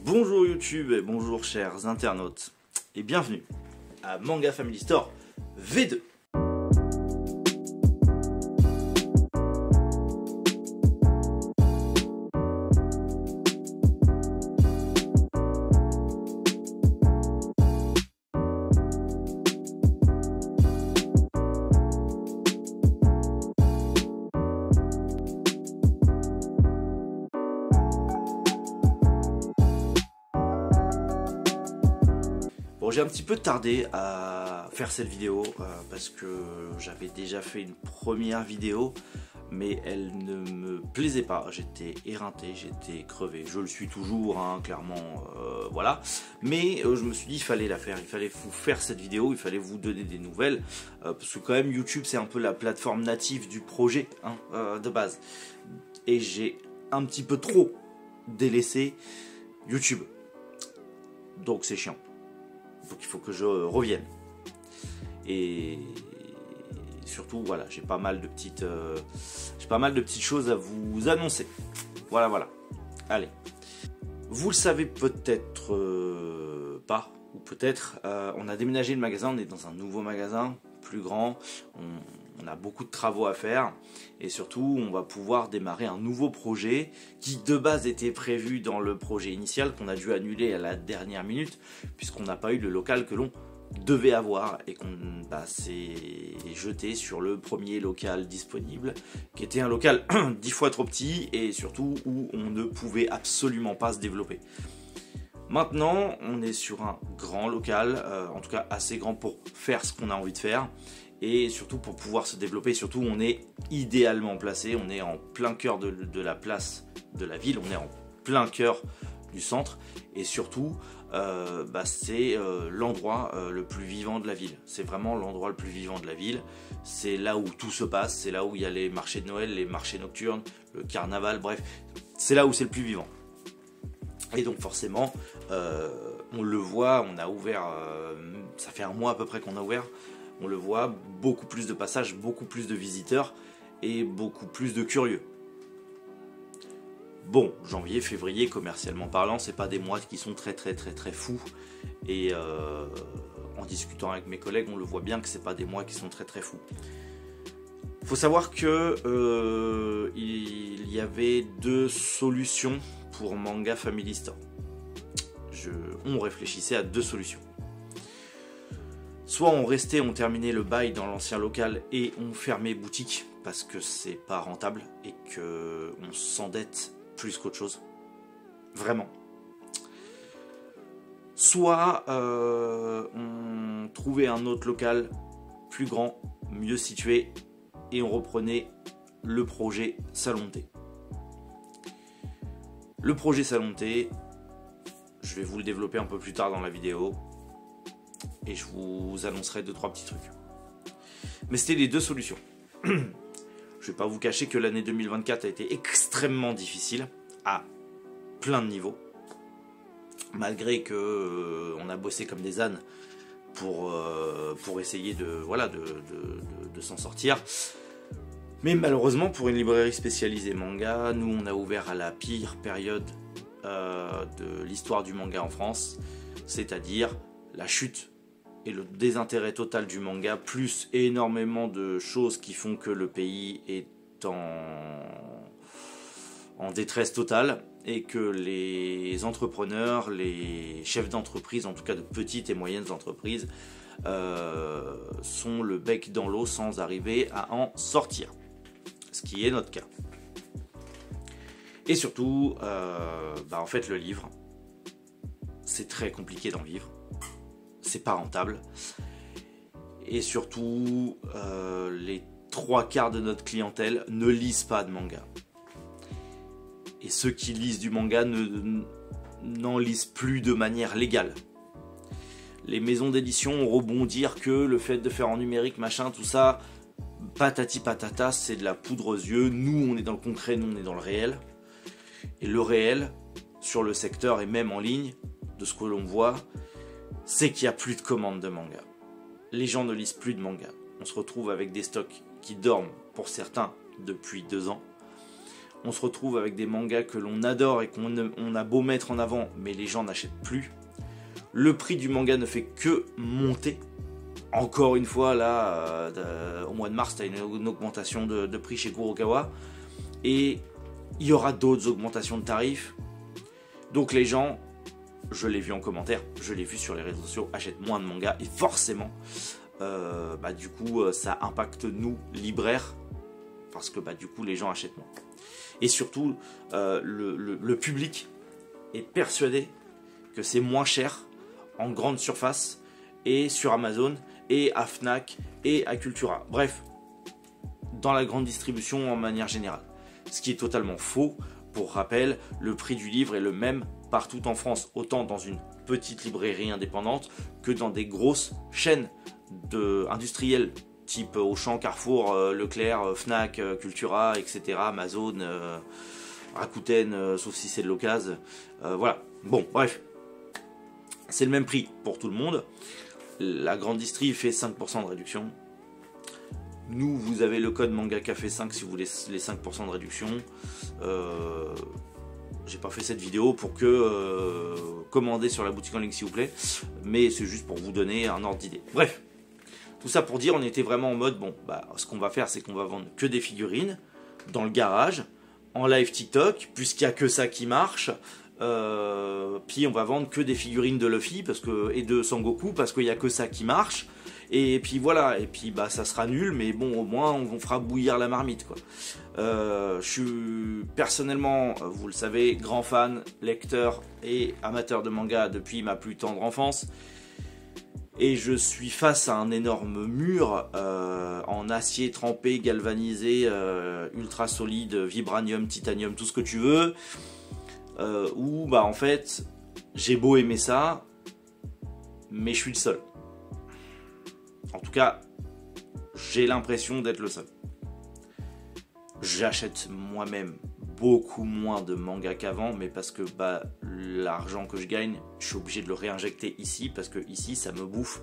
Bonjour YouTube et bonjour chers internautes et bienvenue à Manga Family Store V2. Bon, j'ai un petit peu tardé à faire cette vidéo parce que j'avais déjà fait une première vidéo, mais elle ne me plaisait pas. J'étais éreinté, j'étais crevé. Je le suis toujours, hein, clairement, voilà. Mais je me suis dit, il fallait la faire, il fallait vous faire cette vidéo, il fallait vous donner des nouvelles. Parce que quand même, YouTube, c'est un peu la plateforme native du projet, hein, de base. Et j'ai un petit peu trop délaissé YouTube. Donc c'est chiant. Donc il faut que je revienne. Et surtout, voilà, j'ai pas mal de petites choses à vous annoncer. Voilà. Allez. Vous le savez peut-être pas, ou peut-être, on a déménagé le magasin, on est dans un nouveau magasin, plus grand, on a beaucoup de travaux à faire, et surtout on va pouvoir démarrer un nouveau projet qui de base était prévu dans le projet initial, qu'on a dû annuler à la dernière minute, puisqu'on n'a pas eu le local que l'on devait avoir, et qu'on s'est jeté sur le premier local disponible, qui était un local 10 fois trop petit, et surtout où on ne pouvait absolument pas se développer. Maintenant, on est sur un grand local, en tout cas assez grand pour faire ce qu'on a envie de faire, et surtout pour pouvoir se développer. Surtout, on est idéalement placé, on est en plein cœur de la place de la ville, on est en plein cœur du centre, et surtout, c'est l'endroit le plus vivant de la ville. C'est vraiment l'endroit le plus vivant de la ville. C'est là où tout se passe, c'est là où il y a les marchés de Noël, les marchés nocturnes, le carnaval, bref, c'est là où c'est le plus vivant. Et donc forcément, on le voit, on a ouvert, ça fait un mois à peu près qu'on a ouvert, on le voit, beaucoup plus de passages, beaucoup plus de visiteurs et beaucoup plus de curieux. Bon, janvier, février, commercialement parlant, c'est pas des mois qui sont très fous. Et en discutant avec mes collègues, on le voit bien que c'est pas des mois qui sont très fous. Faut savoir que il y avait deux solutions pour Manga Family Store. On réfléchissait à deux solutions. Soit on restait, on terminait le bail dans l'ancien local et on fermait boutique parce que c'est pas rentable et que on s'endette plus qu'autre chose. Vraiment. Soit on trouvait un autre local plus grand, mieux situé et on reprenait le projet Salon de thé. Le projet Salon de thé, je vais vous le développer un peu plus tard dans la vidéo et je vous annoncerai 2-3 petits trucs. Mais c'était les deux solutions. Je vais pas vous cacher que l'année 2024 a été extrêmement difficile à plein de niveaux. Malgré que on a bossé comme des ânes pour essayer de s'en sortir. Mais malheureusement, pour une librairie spécialisée manga, nous on a ouvert à la pire période de l'histoire du manga en France, c'est-à-dire la chute et le désintérêt total du manga, plus énormément de choses qui font que le pays est en détresse totale et que les entrepreneurs, les chefs d'entreprise, en tout cas de petites et moyennes entreprises, sont le bec dans l'eau sans arriver à en sortir. Ce qui est notre cas. Et surtout, en fait, le livre, c'est très compliqué d'en vivre. C'est pas rentable. Et surtout, les 3/4 de notre clientèle ne lisent pas de manga. Et ceux qui lisent du manga n'en lisent plus de manière légale. Les maisons d'édition ont rebondir que le fait de faire en numérique, machin, tout ça, patati patata, c'est de la poudre aux yeux. Nous, on est dans le concret, nous, on est dans le réel. Et le réel, sur le secteur et même en ligne, de ce que l'on voit, c'est qu'il n'y a plus de commandes de manga. Les gens ne lisent plus de manga. On se retrouve avec des stocks qui dorment, pour certains, depuis 2 ans. on se retrouve avec des mangas que l'on adore et qu'on a beau mettre en avant, mais les gens n'achètent plus. Le prix du manga ne fait que monter. Encore une fois, là, au mois de mars, tu as une augmentation de prix chez Kurokawa. Et il y aura d'autres augmentations de tarifs. Donc les gens, je l'ai vu en commentaire, je l'ai vu sur les réseaux sociaux, achètent moins de mangas. Et forcément, du coup, ça impacte nous, libraires. Parce que du coup, les gens achètent moins. Et surtout, le public est persuadé que c'est moins cher en grande surface et sur Amazon et à Fnac et à Cultura. Bref, dans la grande distribution en manière générale. Ce qui est totalement faux. Pour rappel, le prix du livre est le même partout en France, autant dans une petite librairie indépendante que dans des grosses chaînes industrielles type Auchan, Carrefour, Leclerc, Fnac, Cultura, etc., Amazon, Rakuten, sauf si c'est de l'occasion. Voilà. Bon, bref. C'est le même prix pour tout le monde. La grande distri fait 5% de réduction. Nous, vous avez le code Manga Café 5 si vous voulez les 5% de réduction. J'ai pas fait cette vidéo pour que commander sur la boutique en ligne s'il vous plaît. Mais c'est juste pour vous donner un ordre d'idée. Bref. Tout ça pour dire, on était vraiment en mode, ce qu'on va faire, c'est qu'on va vendre que des figurines dans le garage, en live TikTok, puisqu'il n'y a que ça qui marche. Puis on va vendre que des figurines de Luffy et de Sangoku, parce qu'il n'y a que ça qui marche. Et puis voilà, et puis ça sera nul, mais bon, au moins on fera bouillir la marmite, quoi. Je suis personnellement, vous le savez, grand fan, lecteur et amateur de manga depuis ma plus tendre enfance. Et je suis face à un énorme mur en acier trempé, galvanisé, ultra solide, vibranium, titanium, tout ce que tu veux. Où en fait, j'ai beau aimer ça, mais je suis le seul. En tout cas, j'ai l'impression d'être le seul. J'achète moi-même beaucoup moins de mangas qu'avant, mais parce que l'argent que je gagne, je suis obligé de le réinjecter ici, parce que ici ça me bouffe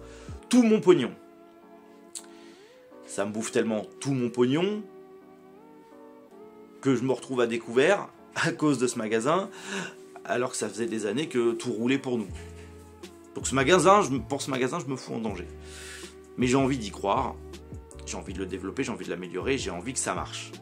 tout mon pognon. Ça me bouffe tellement tout mon pognon que je me retrouve à découvert à cause de ce magasin, alors que ça faisait des années que tout roulait pour nous. Donc pour ce magasin, je me fous en danger. Mais j'ai envie d'y croire, j'ai envie de le développer, j'ai envie de l'améliorer, j'ai envie que ça marche.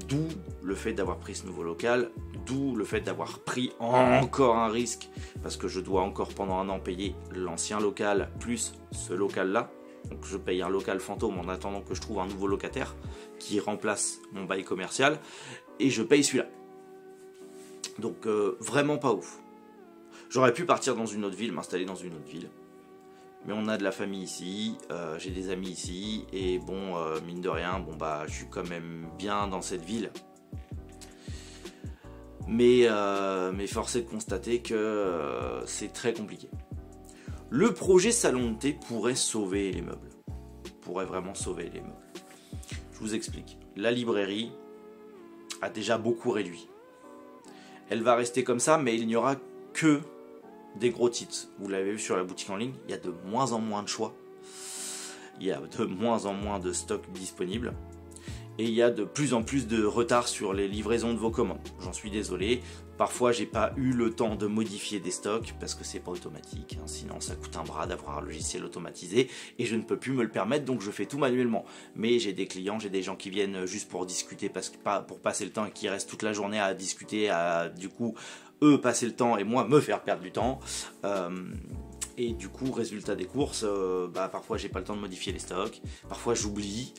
D'où le fait d'avoir pris ce nouveau local, d'où le fait d'avoir pris encore un risque, parce que je dois encore pendant un an payer l'ancien local plus ce local-là. Donc je paye un local fantôme en attendant que je trouve un nouveau locataire qui remplace mon bail commercial, et je paye celui-là. Donc vraiment pas ouf. J'aurais pu partir dans une autre ville, m'installer dans une autre ville. Mais on a de la famille ici, j'ai des amis ici, et mine de rien, je suis quand même bien dans cette ville. Mais force est de constater que c'est très compliqué. Le projet salon de thé pourrait sauver les meubles. Pourrait vraiment sauver les meubles. Je vous explique. La librairie a déjà beaucoup réduit. Elle va rester comme ça, mais il n'y aura que des gros titres. Vous l'avez vu sur la boutique en ligne, il y a de moins en moins de choix. Il y a de moins en moins de stocks disponibles. Et il y a de plus en plus de retard sur les livraisons de vos commandes. J'en suis désolé. Parfois, j'ai pas eu le temps de modifier des stocks parce que c'est pas automatique. Sinon, ça coûte un bras d'avoir un logiciel automatisé et je ne peux plus me le permettre, donc je fais tout manuellement. Mais j'ai des clients, j'ai des gens qui viennent juste pour discuter, pour passer le temps et qui restent toute la journée à discuter, du coup, eux passer le temps et moi me faire perdre du temps. Et du coup, résultat des courses, parfois j'ai pas le temps de modifier les stocks, parfois j'oublie,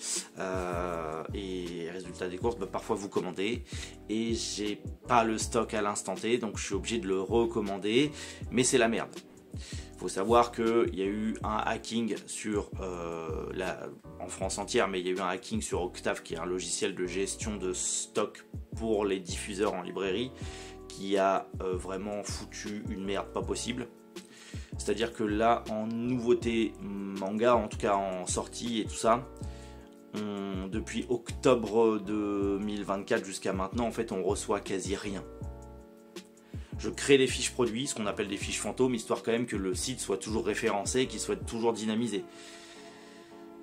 et résultat des courses, parfois vous commandez, et j'ai pas le stock à l'instant T, donc je suis obligé de le recommander, mais c'est la merde. Il faut savoir qu'il y a eu un hacking en France entière, mais il y a eu un hacking sur Octave, qui est un logiciel de gestion de stock pour les diffuseurs en librairie, qui a vraiment foutu une merde pas possible. C'est-à-dire que là, en nouveauté manga, en tout cas en sortie et tout ça, depuis octobre 2024 jusqu'à maintenant, en fait, on reçoit quasi rien. Je crée des fiches produits, ce qu'on appelle des fiches fantômes, histoire quand même que le site soit toujours référencé, qu'il soit toujours dynamisé.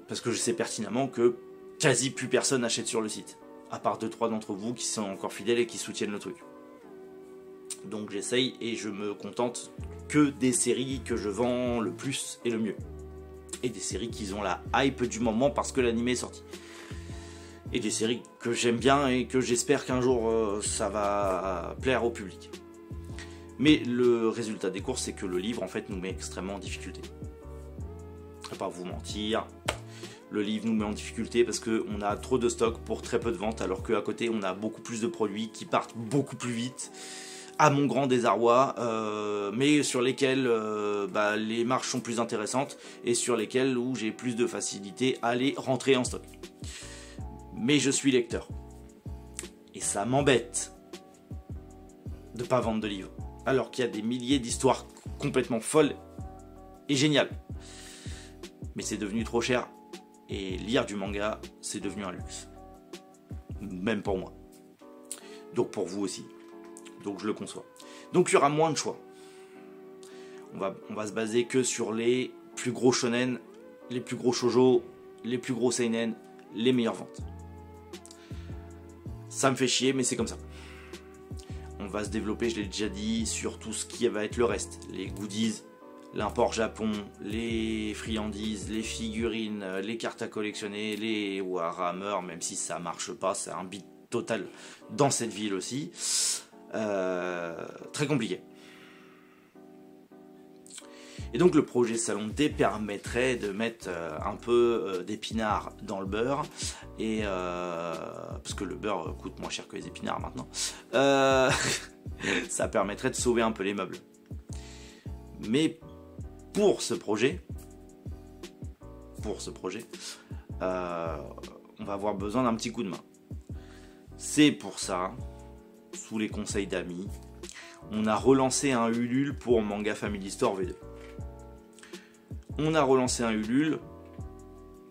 Parce que je sais pertinemment que quasi plus personne achète sur le site. à part 2-3 d'entre vous qui sont encore fidèles et qui soutiennent le truc. Donc j'essaye et je me contente que des séries que je vends le plus et le mieux. Et des séries qui ont la hype du moment parce que l'anime est sorti. Et des séries que j'aime bien et que j'espère qu'un jour ça va plaire au public. Mais le résultat des courses, c'est que le livre en fait nous met extrêmement en difficulté. Je ne vais pas vous mentir, le livre nous met en difficulté parce qu'on a trop de stock pour très peu de ventes, alors qu'à côté on a beaucoup plus de produits qui partent beaucoup plus vite, à mon grand désarroi, mais sur lesquels les marges sont plus intéressantes et sur lesquels où j'ai plus de facilité à les rentrer en stock. Mais je suis lecteur. Et ça m'embête de ne pas vendre de livres. Alors qu'il y a des milliers d'histoires complètement folles et géniales. Mais c'est devenu trop cher. Et lire du manga, c'est devenu un luxe. Même pour moi. Donc pour vous aussi. Donc je le conçois. Donc il y aura moins de choix. On va se baser que sur les plus gros shonen, les plus gros shoujo, les plus gros seinen, les meilleures ventes. Ça me fait chier, mais c'est comme ça. On va se développer, je l'ai déjà dit, sur tout ce qui va être le reste. Les goodies, l'import Japon, les friandises, les figurines, les cartes à collectionner, les Warhammer, même si ça marche pas, c'est un beat total dans cette ville aussi. Très compliqué. Et donc le projet Salon de thé permettrait de mettre un peu d'épinards dans le beurre, et parce que le beurre coûte moins cher que les épinards maintenant, ça permettrait de sauver un peu les meubles. Mais pour ce projet, on va avoir besoin d'un petit coup de main. C'est pour ça, sous les conseils d'amis, on a relancé un Ulule pour Manga Family Store V2. On a relancé un Ulule,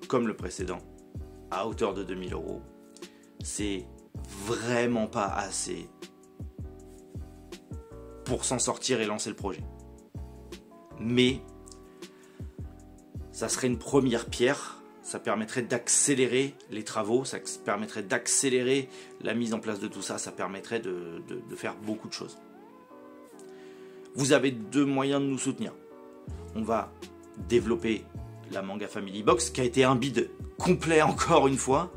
comme le précédent, à hauteur de 2000 €. C'est vraiment pas assez pour s'en sortir et lancer le projet. Mais ça serait une première pierre, ça permettrait d'accélérer les travaux, ça permettrait d'accélérer la mise en place de tout ça, ça permettrait de faire beaucoup de choses. Vous avez deux moyens de nous soutenir. On va développer la Manga Family Box, qui a été un bid complet encore une fois,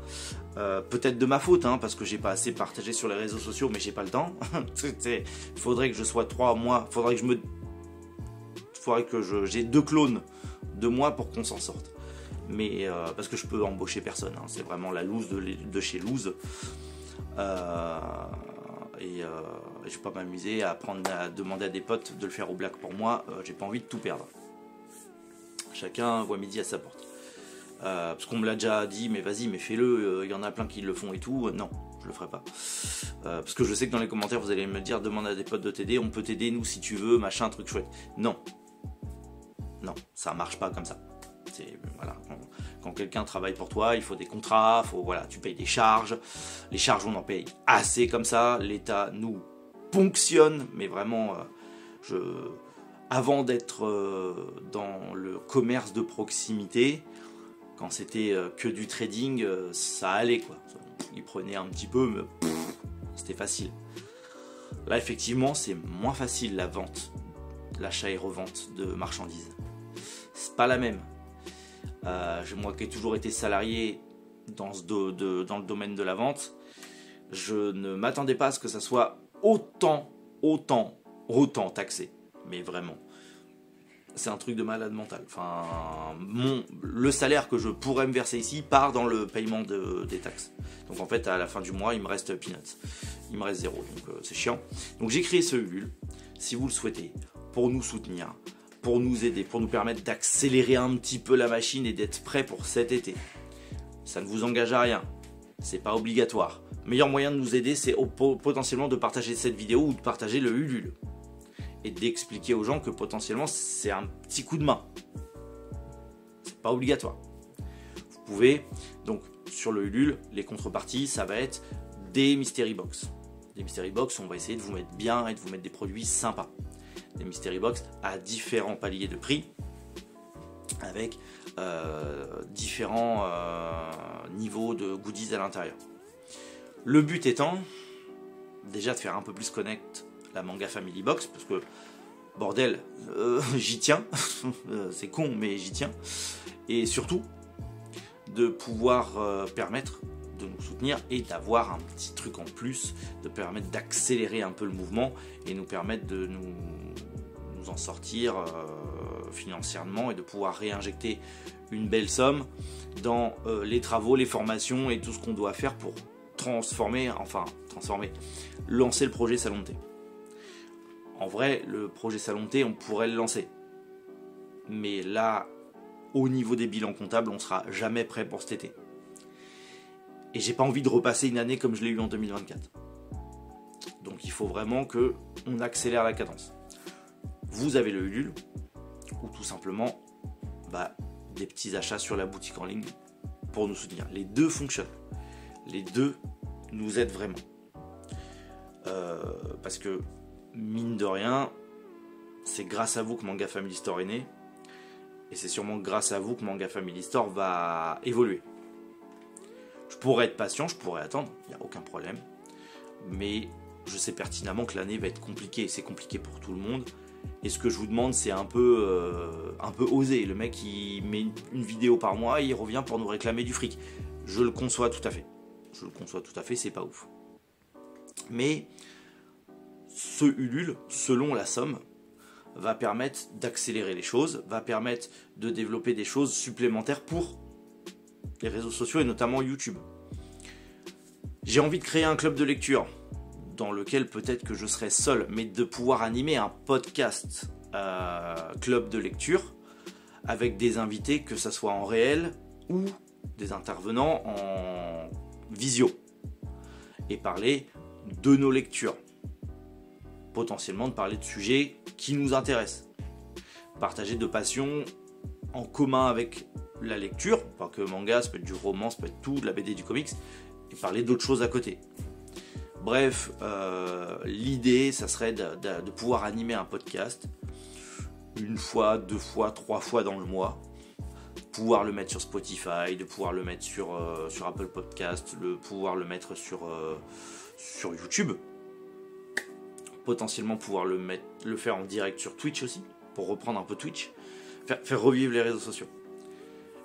peut-être de ma faute, parce que j'ai pas assez partagé sur les réseaux sociaux, mais j'ai pas le temps. Faudrait que je sois 3 mois, faudrait que j'ai 2 clones de moi pour qu'on s'en sorte. Mais parce que je peux embaucher personne, c'est vraiment la loose de chez loose. Et je vais pas m'amuser à demander à des potes de le faire au black pour moi, j'ai pas envie de tout perdre. Chacun voit midi à sa porte. Parce qu'on me l'a déjà dit, mais vas-y, mais fais-le, y en a plein qui le font et tout. Non, je le ferai pas. Parce que je sais que dans les commentaires, vous allez me dire, demande à des potes de t'aider, on peut t'aider, nous, si tu veux, machin, truc chouette. Non. Non, ça marche pas comme ça. Voilà, quand quelqu'un travaille pour toi, il faut des contrats, tu payes des charges. Les charges, on en paye assez comme ça. L'État nous ponctionne, mais vraiment, avant d'être dans le commerce de proximité, quand c'était que du trading, ça allait quoi. Ils prenaient un petit peu, mais c'était facile. Là, effectivement, c'est moins facile la vente, l'achat et revente de marchandises. C'est pas la même. Moi qui ai toujours été salarié dans le domaine de la vente, je ne m'attendais pas à ce que ça soit autant taxé. Mais vraiment, c'est un truc de malade mental. Enfin, le salaire que je pourrais me verser ici part dans le paiement des taxes. Donc en fait, à la fin du mois, il me reste peanuts. Il me reste 0, donc c'est chiant. Donc j'ai créé ce Ulule, si vous le souhaitez, pour nous soutenir, pour nous aider, pour nous permettre d'accélérer un petit peu la machine et d'être prêt pour cet été. Ça ne vous engage à rien, c'est pas obligatoire. Le meilleur moyen de nous aider, c'est potentiellement de partager cette vidéo ou de partager le Ulule. Et d'expliquer aux gens que potentiellement c'est un petit coup de main. C'est pas obligatoire. Vous pouvez, donc sur le Ulule, les contreparties, ça va être des Mystery Box. Des Mystery Box, on va essayer de vous mettre bien et de vous mettre des produits sympas. Des Mystery Box à différents paliers de prix, avec différents niveaux de goodies à l'intérieur. Le but étant déjà de faire un peu plus connaître la Manga Family Box, parce que bordel, j'y tiens, c'est con mais j'y tiens, et surtout de pouvoir permettre de nous soutenir et d'avoir un petit truc en plus, de permettre d'accélérer un peu le mouvement et nous permettre de nous en sortir financièrement et de pouvoir réinjecter une belle somme dans les travaux, les formations et tout ce qu'on doit faire pour lancer le projet Salon de thé. En vrai, le projet Salon de thé, on pourrait le lancer. Mais là, au niveau des bilans comptables, on sera jamais prêt pour cet été. Et j'ai pas envie de repasser une année comme je l'ai eu en 2024. Donc il faut vraiment que on accélère la cadence. Vous avez le Ulule, ou tout simplement des petits achats sur la boutique en ligne pour nous soutenir. Les deux fonctionnent. Les deux nous aident vraiment. Parce que, mine de rien, c'est grâce à vous que Manga Family Store est né. Et c'est sûrement grâce à vous que Manga Family Store va évoluer. Je pourrais être patient, je pourrais attendre, il n'y a aucun problème. Mais je sais pertinemment que l'année va être compliquée. C'est compliqué pour tout le monde. Et ce que je vous demande, c'est un peu osé. Le mec, il met une vidéo par mois et il revient pour nous réclamer du fric. Je le conçois tout à fait. C'est pas ouf. Mais ce Ulule, selon la somme, va permettre d'accélérer les choses, va permettre de développer des choses supplémentaires pour les réseaux sociaux et notamment YouTube. J'ai envie de créer un club de lecture dans lequel peut-être que je serai seul, mais de pouvoir animer un podcast club de lecture avec des invités, que ça soit en réel ou des intervenants en visio, et parler de nos lectures, potentiellement de parler de sujets qui nous intéressent, partager de passions en commun avec la lecture, pas que manga, ça peut être du roman, ça peut être tout, de la BD, du comics, et parler d'autres choses à côté. Bref, l'idée, ça serait de pouvoir animer un podcast une fois, 2 fois, 3 fois dans le mois, pouvoir le mettre sur Spotify, de pouvoir le mettre sur Apple Podcast, pouvoir le mettre sur YouTube, potentiellement pouvoir le faire en direct sur Twitch aussi, pour reprendre un peu Twitch, faire revivre les réseaux sociaux.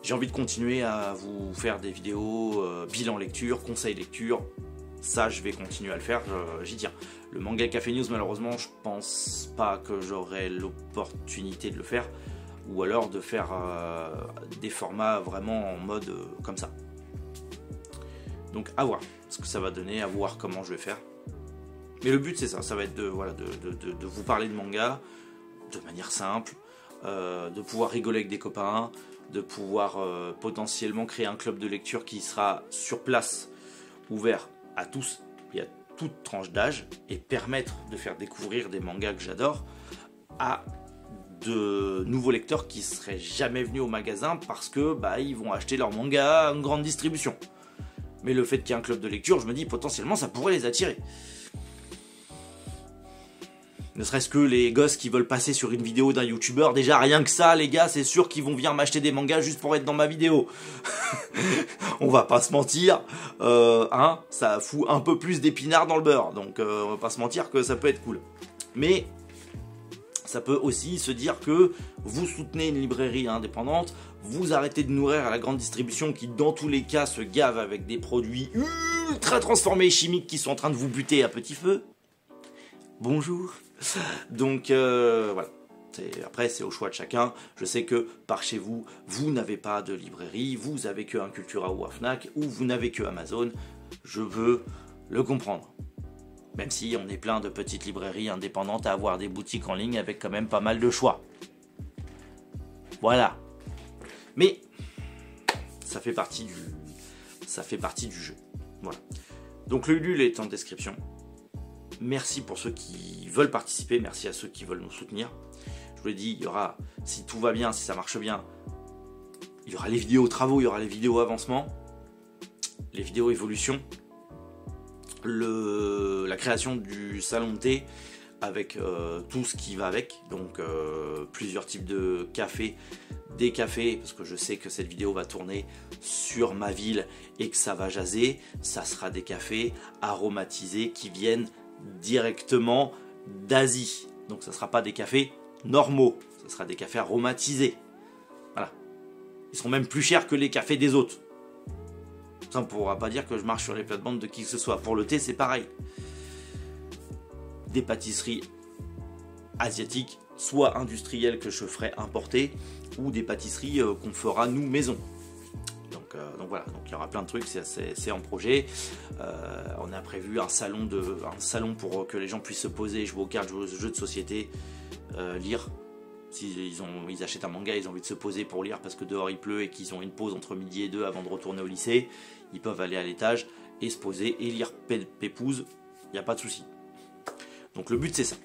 J'ai envie de continuer à vous faire des vidéos, bilan lecture, conseils lecture. Ça, je vais continuer à le faire, j'y tiens. Le Manga Café News, malheureusement, je pense pas que j'aurai l'opportunité de le faire. Ou alors de faire des formats vraiment en mode comme ça. Donc à voir ce que ça va donner, à voir comment je vais faire. Mais le but c'est ça, ça va être de vous parler de manga de manière simple, de pouvoir rigoler avec des copains, de pouvoir potentiellement créer un club de lecture qui sera sur place, ouvert à tous et à toute tranche d'âge, et permettre de faire découvrir des mangas que j'adore à de nouveaux lecteurs qui seraient jamais venus au magasin parce que ils vont acheter leur manga à une grande distribution. Mais le fait qu'il y ait un club de lecture, je me dis potentiellement ça pourrait les attirer. Ne serait-ce que les gosses qui veulent passer sur une vidéo d'un youtubeur, déjà rien que ça les gars, c'est sûr qu'ils vont venir m'acheter des mangas juste pour être dans ma vidéo. On va pas se mentir, ça fout un peu plus d'épinards dans le beurre, donc on va pas se mentir que ça peut être cool. Mais ça peut aussi se dire que vous soutenez une librairie indépendante, vous arrêtez de nourrir à la grande distribution qui dans tous les cas se gave avec des produits ultra transformés et chimiques qui sont en train de vous buter à petit feu. Bonjour. Donc voilà. Après c'est au choix de chacun. Je sais que par chez vous, vous n'avez pas de librairie, vous avez que un Cultura ou un Fnac, ou vous n'avez que Amazon. Je veux le comprendre. Même si on est plein de petites librairies indépendantes à avoir des boutiques en ligne avec quand même pas mal de choix. Voilà. Mais ça fait partie du jeu. Voilà. Donc le Ulule est en description. Merci pour ceux qui veulent participer, merci à ceux qui veulent nous soutenir. Je vous l'ai dit, il y aura, si tout va bien, si ça marche bien, il y aura les vidéos travaux, il y aura les vidéos avancement, les vidéos évolution, la création du salon de thé, avec tout ce qui va avec, donc plusieurs types de cafés, des cafés, parce que je sais que cette vidéo va tourner sur ma ville et que ça va jaser, ça sera des cafés aromatisés qui viennent directement d'Asie, donc ça ne sera pas des cafés normaux, ça sera des cafés aromatisés, voilà, ils seront même plus chers que les cafés des autres. Ça, on ne pourra pas dire que je marche sur les plates-bandes de qui que ce soit. Pour le thé, c'est pareil. Des pâtisseries asiatiques, soit industrielles que je ferai importer, ou des pâtisseries qu'on fera nous maison. Donc voilà, donc il y aura plein de trucs, c'est en projet. On a prévu un salon pour que les gens puissent se poser, jouer aux cartes, jouer aux jeux de société, lire. S'ils achètent un manga, ils ont envie de se poser pour lire parce que dehors il pleut et qu'ils ont une pause entre midi et 2 avant de retourner au lycée, ils peuvent aller à l'étage et se poser et lire pépouze, il n'y a pas de souci. Donc le but c'est ça.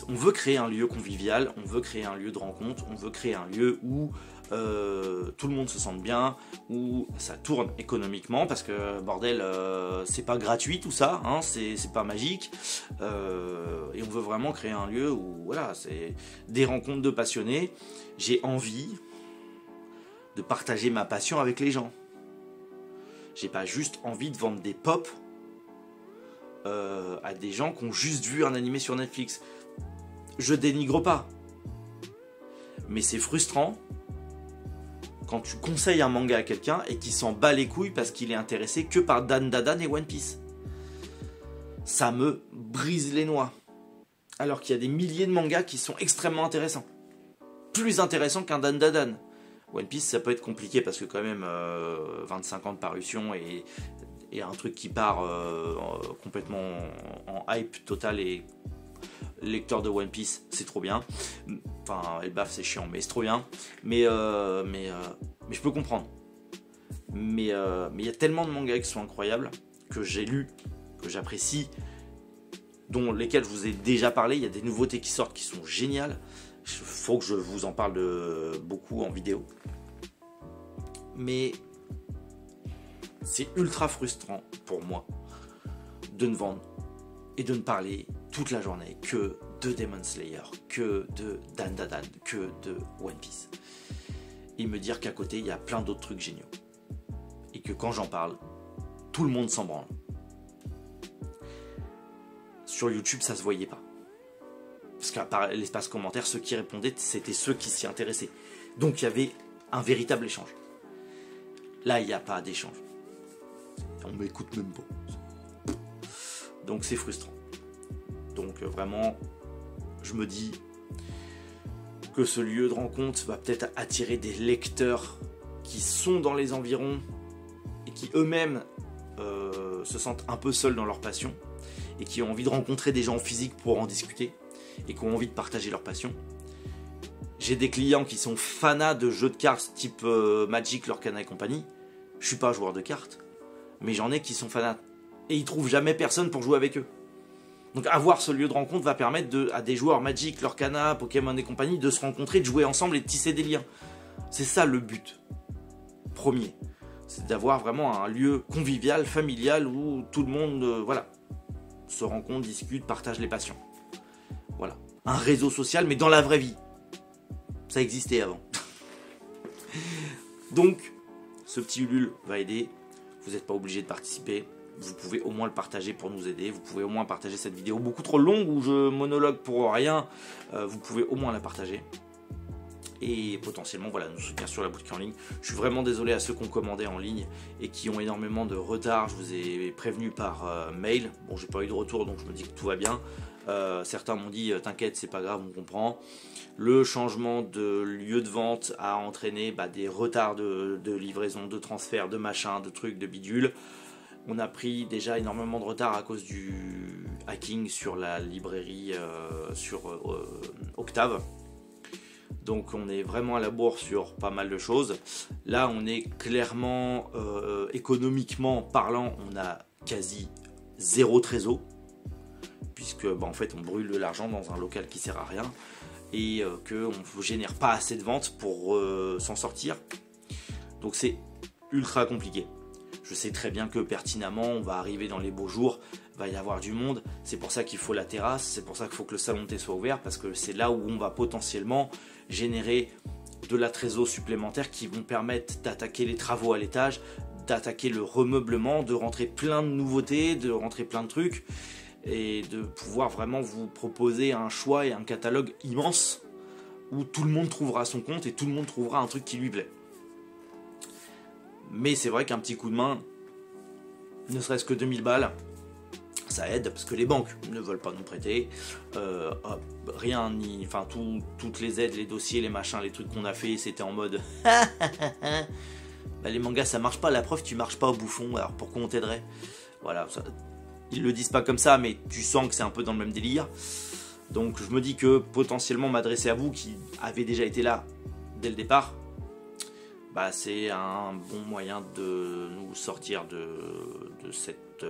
On veut créer un lieu convivial, on veut créer un lieu de rencontre, on veut créer un lieu où tout le monde se sente bien, où ça tourne économiquement, parce que bordel, c'est pas gratuit tout ça, hein, c'est pas magique, et on veut vraiment créer un lieu où voilà, c'est des rencontres de passionnés. J'ai envie de partager ma passion avec les gens. J'ai pas juste envie de vendre des pop à des gens qui ont juste vu un animé sur Netflix. Je dénigre pas, mais c'est frustrant quand tu conseilles un manga à quelqu'un et qu'il s'en bat les couilles parce qu'il est intéressé que par Dan Dadan et One Piece. Ça me brise les noix. Alors qu'il y a des milliers de mangas qui sont extrêmement intéressants. Plus intéressants qu'un Dan Dadan. One Piece, ça peut être compliqué parce que quand même 25 ans de parution et un truc qui part complètement en hype total, et lecteur de One Piece, c'est trop bien. Enfin, Elbaf, c'est chiant, mais c'est trop bien. Mais je peux comprendre. Mais il y a tellement de mangas qui sont incroyables, que j'ai lus, que j'apprécie, dont lesquels je vous ai déjà parlé. Il y a des nouveautés qui sortent qui sont géniales. Il faut que je vous en parle beaucoup en vidéo. Mais c'est ultra frustrant pour moi de ne vendre et de ne parler toute la journée que de Demon Slayer, que de Dan Dadan, que de One Piece. Et me dire qu'à côté, il y a plein d'autres trucs géniaux. Et que quand j'en parle, tout le monde s'en branle. Sur YouTube, ça se voyait pas. Parce qu'à part l'espace commentaire, ceux qui répondaient, c'était ceux qui s'y intéressaient. Donc il y avait un véritable échange. Là, il n'y a pas d'échange. On m'écoute même pas. Donc c'est frustrant. Donc vraiment, je me dis que ce lieu de rencontre va peut-être attirer des lecteurs qui sont dans les environs et qui eux-mêmes se sentent un peu seuls dans leur passion et qui ont envie de rencontrer des gens physiques pour en discuter et qui ont envie de partager leur passion. J'ai des clients qui sont fanas de jeux de cartes type Magic, Lorcana et compagnie. Je suis pas joueur de cartes, mais j'en ai qui sont fanas et ils trouvent jamais personne pour jouer avec eux. Donc avoir ce lieu de rencontre va permettre à des joueurs Magic, Lorcana, Pokémon et compagnie de se rencontrer, de jouer ensemble et de tisser des liens. C'est ça le but premier. C'est d'avoir vraiment un lieu convivial, familial, où tout le monde voilà, se rencontre, discute, partage les passions. Voilà. Un réseau social, mais dans la vraie vie. Ça existait avant. Donc, ce petit Ulule va aider. Vous n'êtes pas obligé de participer. Vous pouvez au moins le partager pour nous aider. Vous pouvez au moins partager cette vidéo beaucoup trop longue où je monologue pour rien. Vous pouvez au moins la partager. Et potentiellement, voilà, nous soutenir sur la boutique en ligne. Je suis vraiment désolé à ceux qui ont commandé en ligne et qui ont énormément de retard. Je vous ai prévenu par mail. Bon, j'ai pas eu de retour, donc je me dis que tout va bien. Certains m'ont dit t'inquiète, c'est pas grave, on comprend. Le changement de lieu de vente a entraîné des retards de livraison, de transfert, de machin, de trucs, de bidules. On a pris déjà énormément de retard à cause du hacking sur la librairie sur Octave. Donc on est vraiment à la bourre sur pas mal de choses. Là on est clairement, économiquement parlant, on a quasi zéro trésor. Puisque en fait on brûle de l'argent dans un local qui sert à rien. Et qu'on ne génère pas assez de ventes pour s'en sortir. Donc c'est ultra compliqué. Je sais très bien que pertinemment on va arriver dans les beaux jours va y avoir du monde. C'est pour ça qu'il faut la terrasse, c'est pour ça qu'il faut que le salon de thé soit ouvert, parce que c'est là où on va potentiellement générer de la trésor supplémentaire qui vont permettre d'attaquer les travaux à l'étage, d'attaquer le remeublement, de rentrer plein de nouveautés, de rentrer plein de trucs et de pouvoir vraiment vous proposer un choix et un catalogue immense où tout le monde trouvera son compte et tout le monde trouvera un truc qui lui plaît. Mais c'est vrai qu'un petit coup de main, ne serait-ce que 2000 balles, ça aide parce que les banques ne veulent pas nous prêter. Rien, ni, enfin toutes les aides, les dossiers, les machins, les trucs qu'on a fait, c'était en mode bah, les mangas ça marche pas, la preuve tu marches pas au bouffon, alors pourquoi on t'aiderait? Voilà, ça, ils le disent pas comme ça, mais tu sens que c'est un peu dans le même délire. Donc je me dis que potentiellement m'adresser à vous qui avez déjà été là dès le départ, bah, c'est un bon moyen de nous sortir de cet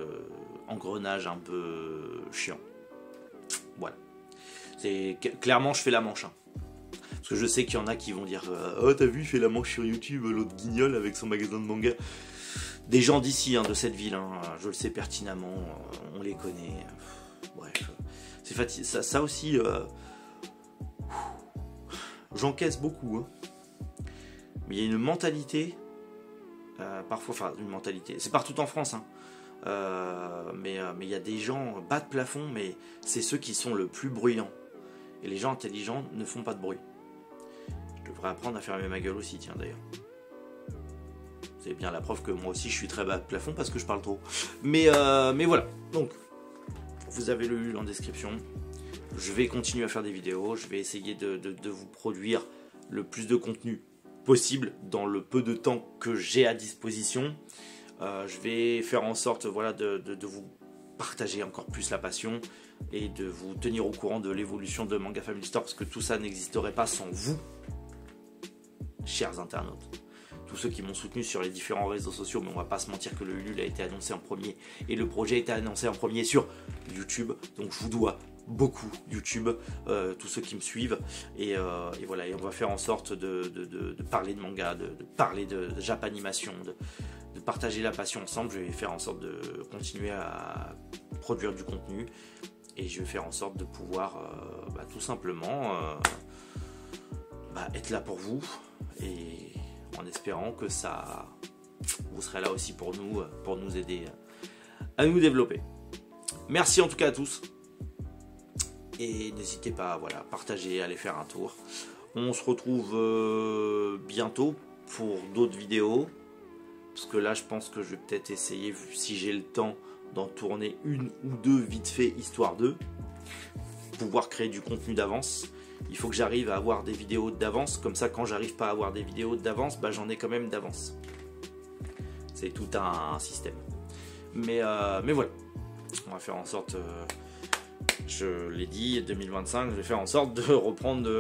engrenage un peu chiant. Voilà. Clairement, je fais la manche. Hein. Parce que je sais qu'il y en a qui vont dire oh, t'as vu, il fait la manche sur YouTube, l'autre guignol avec son magasin de manga. Des gens d'ici, hein, de cette ville, hein, je le sais pertinemment, on les connaît. Bref, c'est fatigué. Ça aussi, j'encaisse beaucoup. Hein. Mais il y a une mentalité, parfois, enfin une mentalité, c'est partout en France, hein. Mais il y a des gens bas de plafond, mais c'est ceux qui sont le plus bruyants. Et les gens intelligents ne font pas de bruit. Je devrais apprendre à fermer ma gueule aussi, tiens d'ailleurs. C'est bien la preuve que moi aussi je suis très bas de plafond parce que je parle trop. Mais voilà, donc vous avez le lu en description. Je vais continuer à faire des vidéos, je vais essayer de vous produire le plus de contenu possible dans le peu de temps que j'ai à disposition. Je vais faire en sorte voilà, de vous partager encore plus la passion et de vous tenir au courant de l'évolution de Manga Family Store, parce que tout ça n'existerait pas sans vous, chers internautes. Tous ceux qui m'ont soutenu sur les différents réseaux sociaux, mais on va pas se mentir que le Ulule a été annoncé en premier et le projet a été annoncé en premier sur YouTube, donc je vous dois beaucoup YouTube, tous ceux qui me suivent, et voilà, et on va faire en sorte de parler de manga, de parler de Japanimation, de partager la passion ensemble. Je vais faire en sorte de continuer à produire du contenu et je vais faire en sorte de pouvoir tout simplement être là pour vous, et en espérant que ça vous serez là aussi pour nous aider à nous développer. Merci en tout cas à tous. Et n'hésitez pas à partager, à aller faire un tour. On se retrouve bientôt pour d'autres vidéos. Parce que là, je pense que je vais peut-être essayer, si j'ai le temps, d'en tourner une ou deux vite fait, histoire de pouvoir créer du contenu d'avance. Il faut que j'arrive à avoir des vidéos d'avance. Comme ça, quand j'arrive pas à avoir des vidéos d'avance, j'en ai quand même d'avance. C'est tout un système. Mais voilà. On va faire en sorte... je l'ai dit, 2025, je vais faire en sorte de reprendre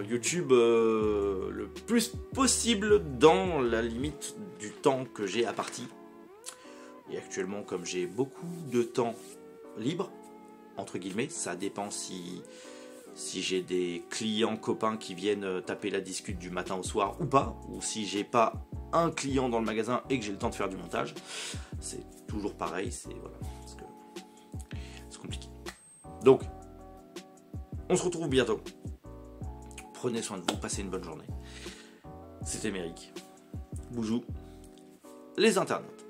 YouTube le plus possible dans la limite du temps que j'ai à partie. Et actuellement, comme j'ai beaucoup de temps libre, entre guillemets, ça dépend si j'ai des clients copains qui viennent taper la discute du matin au soir ou pas, ou si j'ai pas un client dans le magasin et que j'ai le temps de faire du montage. C'est toujours pareil, c'est compliqué. Donc, on se retrouve bientôt. Prenez soin de vous, passez une bonne journée. C'était Méric. Boujou, les internautes.